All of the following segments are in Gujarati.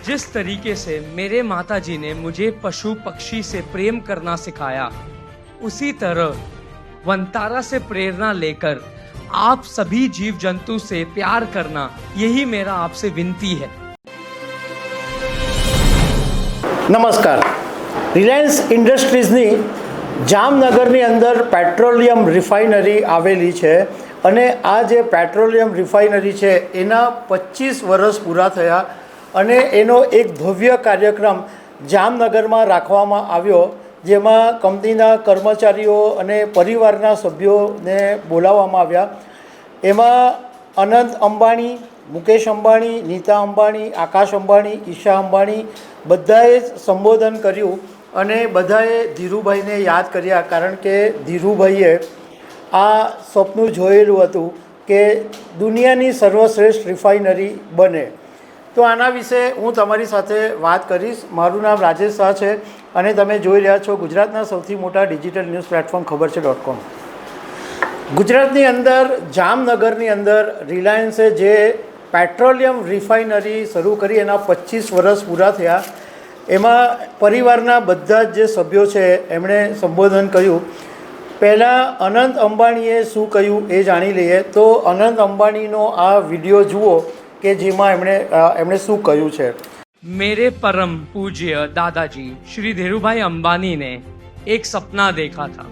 जिस तरीके से मेरे माताजी ने मुझे पशु पक्षी से प्रेम करना सिखाया, उसी तरह वंतारा से प्रेरणा लेकर आप सभी जीव जंतु से प्यार करना, यही मेरा आपसे विनती है। नमस्कार। रिलायंस इंडस्ट्रीजनी जामनगरनी अंदर पेट्रोलियम रिफाइनरी आवेली है અને આ જે પેટ્રોલિયમ રિફાઇનરી છે એના 25 વર્ષ પૂરા થયા અને એનો એક ભવ્ય કાર્યક્રમ જામનગરમાં રાખવામાં આવ્યો, જેમાં કંપનીના કર્મચારીઓ અને પરિવારના સભ્યોને બોલાવવામાં આવ્યા। એમાં અનંત અંબાણી, મુકેશ અંબાણી, નીતા અંબાણી, આકાશ અંબાણી, ઈશા અંબાણી બધાએ સંબોધન કર્યું અને બધાએ ધીરુભાઈને યાદ કર્યા, કારણ કે ધીરુભાઈએ આ સપનું જોયેલું હતું કે દુનિયાની સર્વશ્રેષ્ઠ રિફાઇનરી બને। તો આના વિશે હું તમારી સાથે વાત કરીશ। મારું નામ રાજેશ શાહ છે અને તમે જોઈ રહ્યા છો ગુજરાતના સૌથી મોટા ડિજિટલ ન્યૂઝ પ્લેટફોર્મ ખબરછે.com। ગુજરાતની અંદર જામનગરની અંદર રિલાયન્સે જે પેટ્રોલિયમ રિફાઇનરી શરૂ કરી એના 25 વર્ષ પૂરા થયા। એમાં પરિવારના બધા જ જે સભ્યો છે એમણે સંબોધન કર્યું। પહેલાં અનંત અંબાણીએ શું કહ્યું એ જાણી લઈએ। તો અનંત અંબાણીનો આ વિડીયો જુઓ કે જેમાં એમણે શું કહ્યું છે। मेरे परम पूज्य दादाजी श्री धीरूभाई अंबानी ने एक सपना देखा था।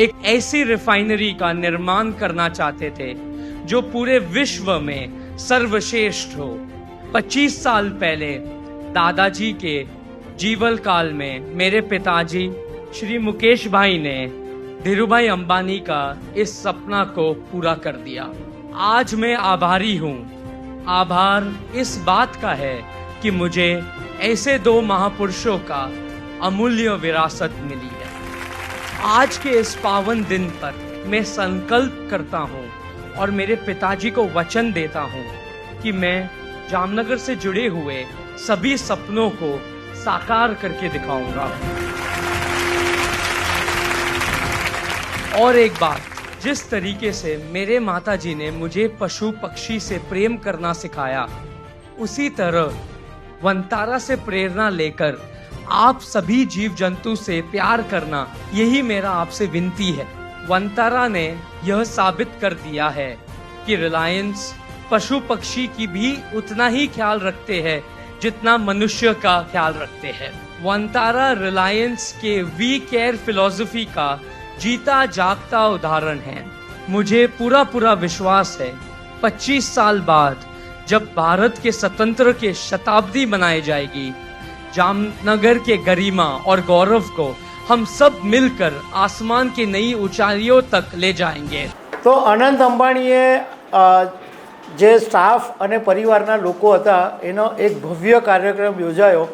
एक ऐसी रिफाइनरी का निर्माण करना चाहते थे जो पूरे विश्व में सर्वश्रेष्ठ हो। 25 साल पहले दादाजी के जीवन काल में मेरे पिताजी श्री मुकेश भाई ने धीरूभाई अंबानी का इस सपना को पूरा कर दिया। आज मैं आभारी हूँ। आभार इस बात का है कि मुझे ऐसे दो महापुरुषों का अमूल्य विरासत मिली है। आज के इस पावन दिन पर मैं संकल्प करता हूँ और मेरे पिताजी को वचन देता हूँ कि मैं जामनगर से जुड़े हुए सभी सपनों को साकार करके दिखाऊंगा। और एक बात, जिस तरीके से मेरे माताजी ने मुझे पशु पक्षी से प्रेम करना सिखाया, उसी तरह वंतारा से प्रेरणा लेकर आप सभी जीव जंतु से प्यार करना, यही मेरा आपसे विनती है। वंतारा ने यह साबित कर दिया है कि रिलायंस पशु पक्षी की भी उतना ही ख्याल रखते हैं जितना मनुष्य का ख्याल रखते हैं। वंतारा रिलायंस के वी केयर फिलॉसफी का जीता जागता उदाहरण है। मुझे पूरा विश्वास है 25 साल बाद जब भारत के स्वतंत्र के शताब्दी मनाई जाएगी, जामनगर के गरिमा और गौरव को हम सब मिलकर आसमान की नई ऊंचाइयों तक ले जाएंगे। तो अनंत अंबाણીએ જે સ્ટાફ અને પરિવારના લોકો હતા એનો એક ભવ્ય કાર્યક્રમ યોજાયો।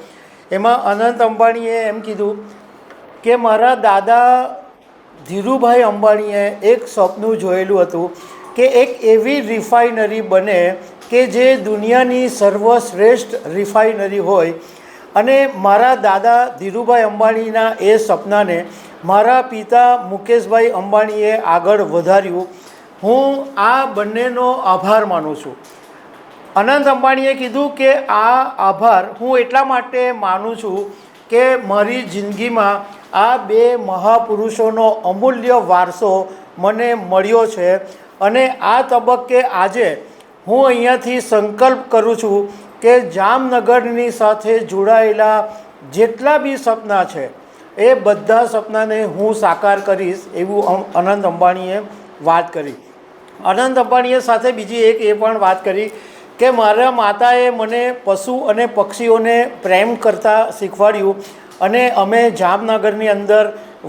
એમાં અનંત અંબાણીએ એમ કીધું કે મારા દાદા ધીરુભાઈ અંબાણીએ એક સપનું જોયેલું હતું કે એક એવી રિફાઇનરી બને કે જે દુનિયાની સર્વશ્રેષ્ઠ રિફાઇનરી હોય, અને મારા દાદા ધીરુભાઈ અંબાણીના એ સપનાને મારા પિતા મુકેશભાઈ અંબાણીએ આગળ વધાર્યું। હું આ બંનેનો આભાર માનું છું। અનંત અંબાણીએ કીધું કે આ આભાર હું એટલા માટે માનું છું કે મારી જિંદગીમાં આ બે મહાપુરુષોનો અમૂલ્ય વારસો મને મળ્યો છે, અને આ તબક્કે આજે હું અહીંયાથી સંકલ્પ કરું છું કે જામનગરની સાથે જોડાયેલા જેટલા બી સપના છે એ બધા સપનાને હું સાકાર કરીશ, એવું અનંત અંબાણીએ વાત કરી। અનંત અંબાણીએ સાથે બીજી એક એ પણ વાત કરી કે મારા માતાએ મને પશુ અને પક્ષીઓને પ્રેમ કરતા શીખવાડ્યું, અને અમે જામનગરની અંદર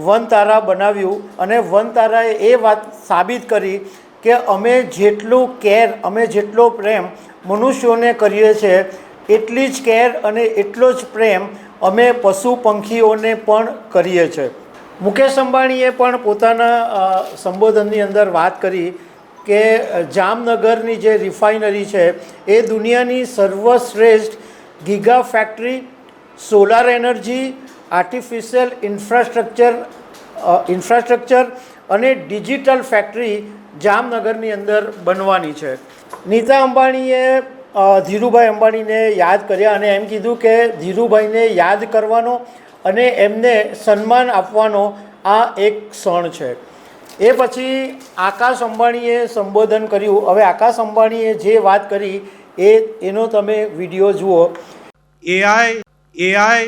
વનતારા બનાવ્યું, અને વનતારાએ એ વાત સાબિત કરી કે અમે જેટલું કેર, અમે જેટલો પ્રેમ મનુષ્યોને કરીએ છીએ એટલી જ કેર અને એટલો જ પ્રેમ અમે પશુ પંખીઓને પણ કરીએ છીએ। મુકેશ અંબાણીએ પણ પોતાના સંબોધનની અંદર વાત કરી કે જામનગરની જે રિફાઇનરી છે એ દુનિયાની સર્વશ્રેષ્ઠ giga factory, solar energy, artificial infrastructure અને ડિજિટલ ફેક્ટરી જામનગરની અંદર બનવાની છે। નીતા અંબાણીએ ધીરુભાઈ અંબાણીને યાદ કર્યા અને એમ કીધું કે ધીરુભાઈને યાદ કરવાનો અને એમને સન્માન આપવાનો આ એક ક્ષણ છે. એ પછી આકાશ અંબાણીએ સંબોધન કર્યું. હવે આકાશ અંબાણીએ જે વાત કરી એનો તમે વિડીયો જુઓ. AI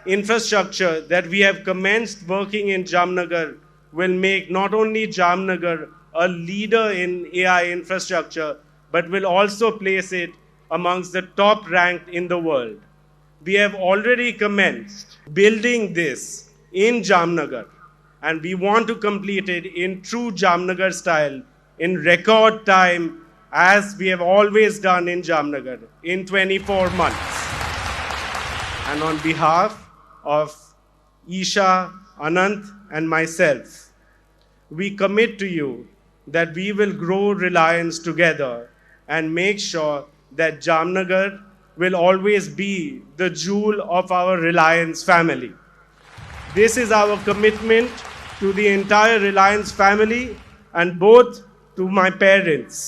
infrastructure that we have commenced working in Jamnagar will make not only Jamnagar a leader in AI infrastructure, but will also place it amongst the top ranked in the world. We have already commenced building this in Jamnagar, and we want to complete it in true Jamnagar style in record time, as we have always done in Jamnagar, in 24 months. And on behalf of Isha, Anant and myself, we commit to you that we will grow Reliance together and make sure that Jamnagar will always be the jewel of our Reliance family. This is our commitment to the entire Reliance family and both to my parents,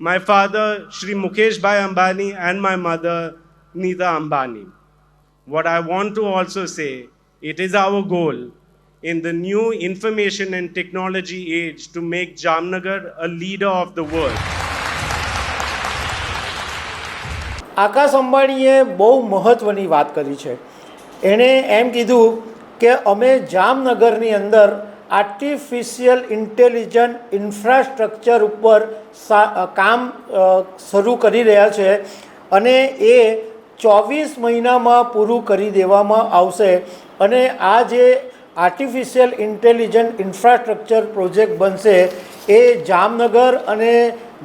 my father Shri Mukesh Bhai Ambani and my mother Neeta Ambani. What I want to also say, it is our goal in the new information and technology age to make Jamnagar a leader of the world. આકાશ અંબાણીએ બહુ મહત્ત્વની વાત કરી છે. એણે એમ કીધું કે અમે જામનગરની અંદર આર્ટિફિશિયલ ઇન્ટેલિજન્ટ ઇન્ફ્રાસ્ટ્રક્ચર ઉપર કામ શરૂ કરી રહ્યા છે અને એ 24 મહિનામાં પૂરું કરી દેવામાં આવશે. અને આ જે આર્ટિફિશિયલ ઇન્ટેલિજન્ટ ઇન્ફ્રાસ્ટ્રક્ચર પ્રોજેક્ટ બનશે એ જામનગર અને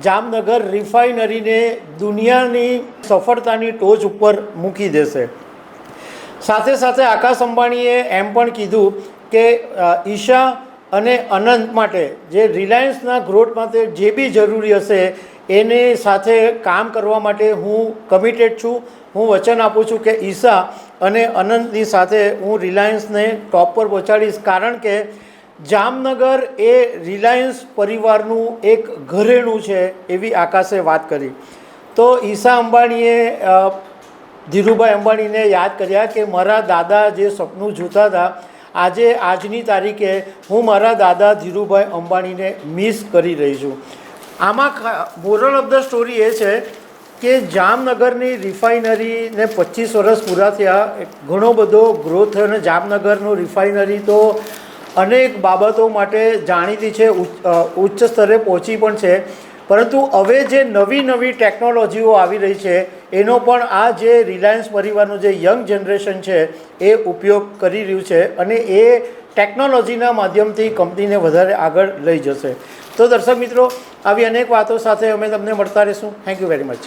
જામનગર રિફાઇનરીને દુનિયાની સફળતાની ટોચ ઉપર મૂકી દેશે. સાથે સાથે આકાશ અંબાણીએ એમ પણ કીધું કે ઈશા અને અનંત માટે જે રિલાયન્સના ગ્રોથ માટે જે બી જરૂરી હશે એની સાથે કામ કરવા માટે હું કમિટેડ છું. હું વચન આપું છું કે ઈશા અને અનંતની સાથે હું રિલાયન્સને ટોપ પર પહોંચાડીશ, કારણ કે જામનગર એ રિલાયન્સ પરિવારનું એક ઘરેણું છે, એવી આકાશે વાત કરી. તો ઈશા અંબાણીએ ધીરુભાઈ અંબાણીને યાદ કર્યા કે મારા દાદા જે સપનું જોતા હતા, આજની તારીખે હું મારા દાદા ધીરુભાઈ અંબાણીને મિસ કરી રહી છું. આમાં મોરલ ઓફ ધ સ્ટોરી એ છે કે જામનગરની રિફાઇનરીને 25 વર્ષ પૂરા થયા, ઘણો બધો ગ્રોથ થયો અને જામનગરનું રિફાઇનરી તો અનેક બાબતો માટે જાણીતી છે, ઉચ્ચ સ્તરે પહોંચી પણ છે. પરંતુ હવે જે નવી ટેકનોલોજીઓ આવી રહી છે એનો પણ આ જે રિલાયન્સ પરિવારનું જે યંગ જનરેશન છે એ ઉપયોગ કરી રહ્યું છે અને એ ટેકનોલોજીના માધ્યમથી કંપનીને વધારે આગળ લઈ જશે. તો દર્શક મિત્રો, આવી અનેક વાતો સાથે અમે તમને મળતા રહીશું. Thank you very much.